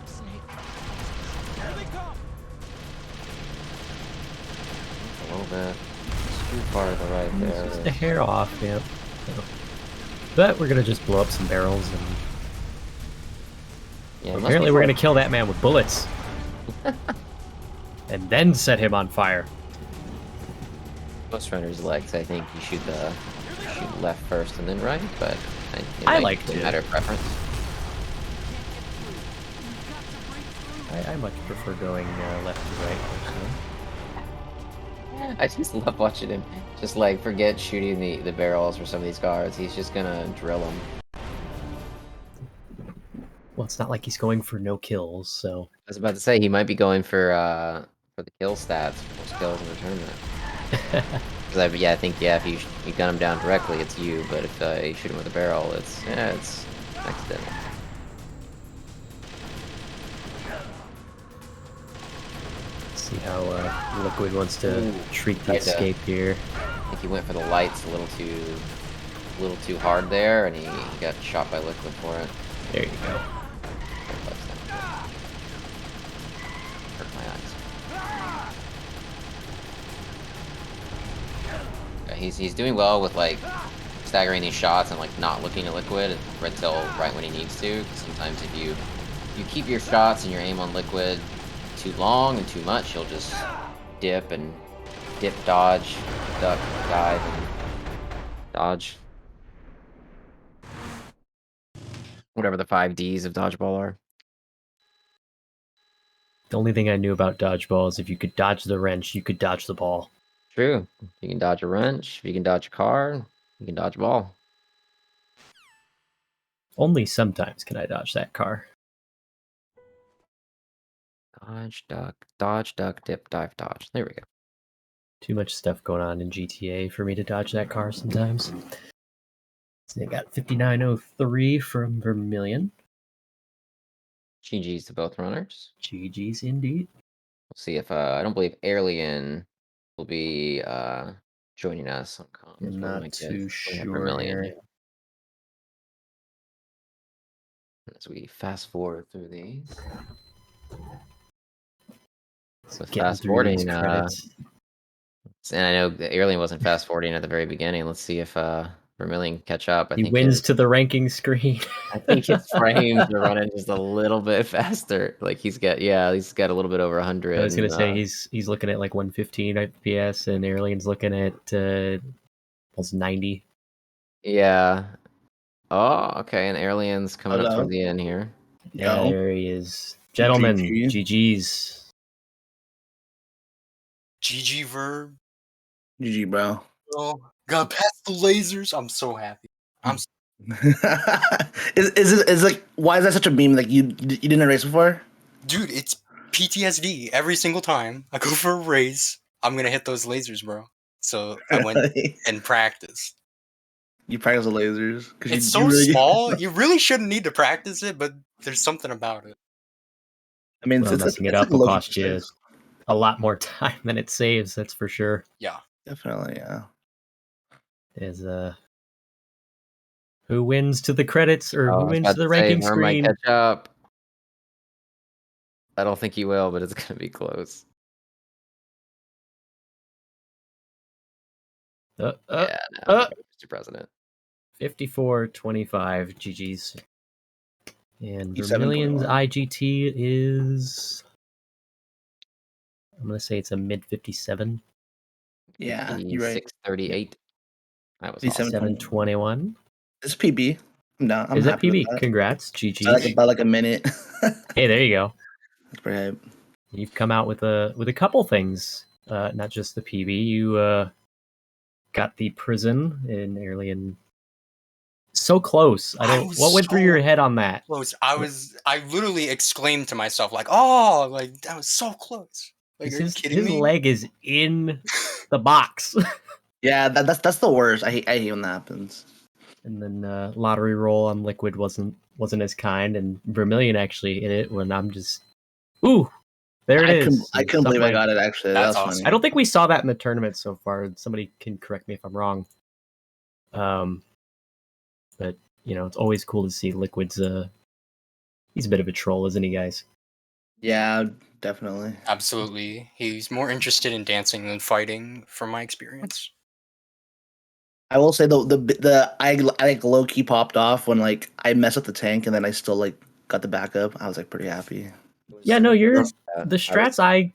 Snake. Here they come. A little bit. It's too far to the right there. Just a hair off, yeah. So. But we're gonna just blow up some barrels and Yeah, it must apparently be we're far- gonna kill that man with bullets. And then set him on fire. Most runners elect, I think you shoot left first and then right, but it I might like be a to. matter of preference. I much prefer going left to right. Personally. I just love watching him just like forget shooting the barrels for some of these guards. He's just gonna drill them. Well, it's not like he's going for no kills, so I was about to say he might be going for the kill stats, most kills in the tournament. Because I think if you gun him down directly, it's you. But if you shoot him with a barrel, it's accidental. see how Liquid wants to treat the Tried to- escape here. I think he went for the lights a little too hard there, and he got shot by Liquid for it. There you go. Hurt my eyes. Yeah, he's doing well with like staggering these shots and like not looking at Liquid until right when he needs to. 'Cause sometimes if you keep your shots and your aim on Liquid too long and too much, he'll just dip, dodge, duck, dive, and dodge. Whatever the 5 Ds of dodgeball are. The only thing I knew about dodgeball is if you could dodge the wrench, you could dodge the ball. True. You can dodge a wrench. If you can dodge a car, you can dodge a ball. Only sometimes can I dodge that car. Dodge, duck, dip, dive, dodge. There we go. Too much stuff going on in GTA for me to dodge that car sometimes. So they got 5903 from Vermillion. GG's to both runners. GG's indeed. We'll see if I don't believe Aerlien will be joining us on comms. I'm but we not might get- too we have sure Vermillion, here. yeah. As we fast forward through these. So Getting fast through these forwarding, credits. and I know the Aerlien wasn't fast forwarding at the very beginning. Let's see if Vermillion can catch up. He wins to the ranking screen. I think his frames are running just a little bit faster. Like he's got a little bit over 100. I was gonna say he's looking at like 115 FPS, and Aerlien's looking at almost 90. Yeah. Oh, okay. And Aerlien's coming up Hello. toward the end here. Yeah, Yo. there he is. Gentlemen, GG. GG's. GG Verb. GG, bro. Oh, got past the lasers. I'm so happy. is like, why is that such a meme? Like you didn't race before? Dude, it's PTSD every single time I go for a race. I'm gonna hit those lasers, bro. So I went and practiced. You practice the lasers because It's so small. You really shouldn't need to practice it, but there's something about it. I mean, Well, it's messing it like up will low cost you physics. a lot more time than it saves. That's for sure. Yeah. Definitely, yeah. Is who wins to the credits, or Oh, I who was wins about to the to say, ranking Vern might screen? catch up. I don't think he will, but it's gonna be close. Yeah, no, Mr. President. 54-25 GG's. And 57-21. Vermillion's IGT is, I'm gonna say it's a mid 57. Yeah, you're right. 638. That was 57. awesome. 721. It's PB. No, I'm Is that happy with PB? that. Congrats, By GG's. like a minute. Hey, there you go. That's pretty hype. You've come out with a couple things, not just the PB. You got the prison in Aerlien. So close. What went through your head on that? Close. I literally exclaimed to myself, like, oh, like that was so close. Like, are you kidding his me? leg is in the box. Yeah, that's the worst. I hate when that happens. And then lottery roll on Liquid wasn't as kind, and Vermillion actually hit it when I'm just, ooh, there it is. I couldn't believe I got it. Actually, That's that's awesome. funny. I don't think we saw that in the tournament so far. Somebody can correct me if I'm wrong. But you know, it's always cool to see Liquid's. He's a bit of a troll, isn't he, guys? Yeah, definitely. Absolutely. He's more interested in dancing than fighting, from my experience. I will say I like low key popped off when like I messed up the tank and then I still like got the backup. I was like pretty happy. Yeah, no, the I strats I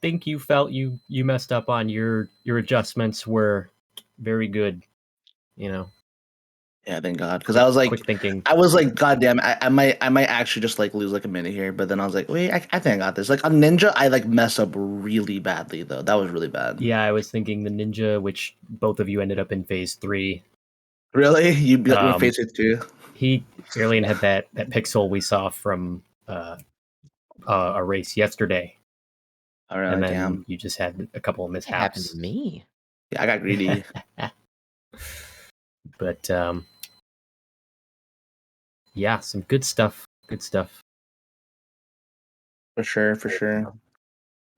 think you felt you messed up on, your adjustments were very good. You know, Yeah, thank God, because I was like, quick thinking. I was like, God damn, I might actually just like lose like a minute here. But then I was like, wait, I think I got this. Like on Ninja, I like mess up really badly though. That was really bad. Yeah, I was thinking the Ninja, which both of you ended up in phase 3. Really, you in phase 2? Aerlien had that pixel we saw from a race yesterday. All right, And then damn. you just had a couple of It happened mishaps. to me. Yeah, I got greedy. But yeah, some good stuff. Good stuff. For sure.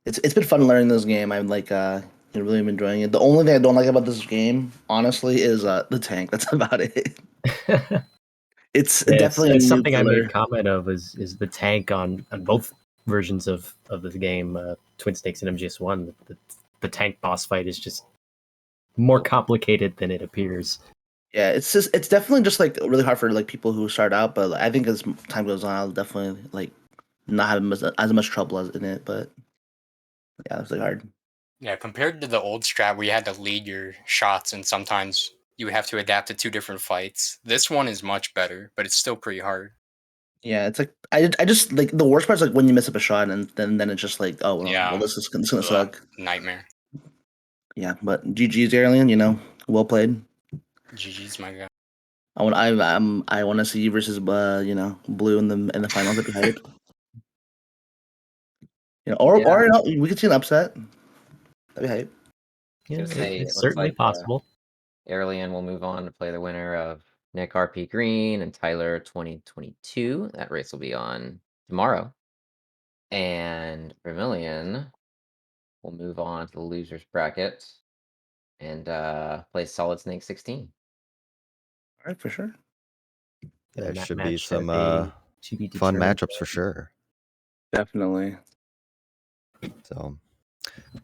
It's been fun learning this game. I'm like really been enjoying it. The only thing I don't like about this game, honestly, is the tank. That's about it. It's definitely it's a something I killer. made comment of is the tank on both versions of the game, Twin Snakes and MGS 1. The tank boss fight is just more complicated than it appears. Yeah, it's definitely just like really hard for like people who start out, but I think as time goes on, I'll definitely like not have as much trouble as in it. But yeah, it's like hard. Yeah, compared to the old strat where you had to lead your shots and sometimes you would have to adapt to 2 different fights, this one is much better, but it's still pretty hard. Yeah, it's like I just like the worst part is like when you miss up a shot and then it's just like, oh well, this is gonna suck. Nightmare. Yeah, but GG's Aerlien, well played. GG's, my guy. I want to see you versus Blue in the finals. That'd be hype. You know, or Yeah. you know, we could see an upset. That'd be hype. Yeah, Gonna say, it it's looks certainly like, possible. Aerlien will move on to play the winner of Nick RP Green and Tyler 2022. That race will be on tomorrow. And Vermillion will move on to the losers bracket and play Solid Snake 16. All right, for sure. And There that should be match some to be fun determined. matchups for sure. Definitely. So,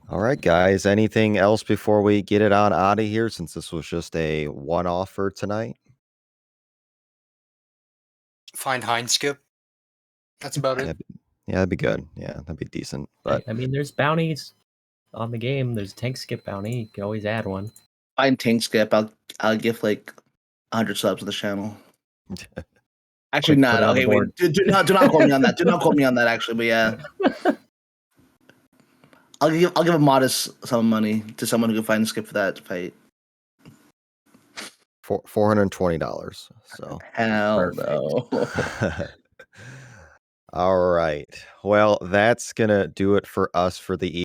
all right, guys. Anything else before we get it on out of here? Since this was just a one-off for tonight. Find Hind Skip. That's about it. Yeah, that'd be good. Yeah, that'd be decent. But I mean, there's bounties on the game. There's a tank skip bounty. You can always add one. Find Tank Skip. I'll give like 100 subs to the channel. Actually, Quick, not. put it on the Okay, wait. board. Do not quote me on that. Do not quote me on that. Actually, but yeah, I'll give a modest sum of money to someone who can find Skip for that fight. $420. So Hell no. all right. Well, that's gonna do it for us for the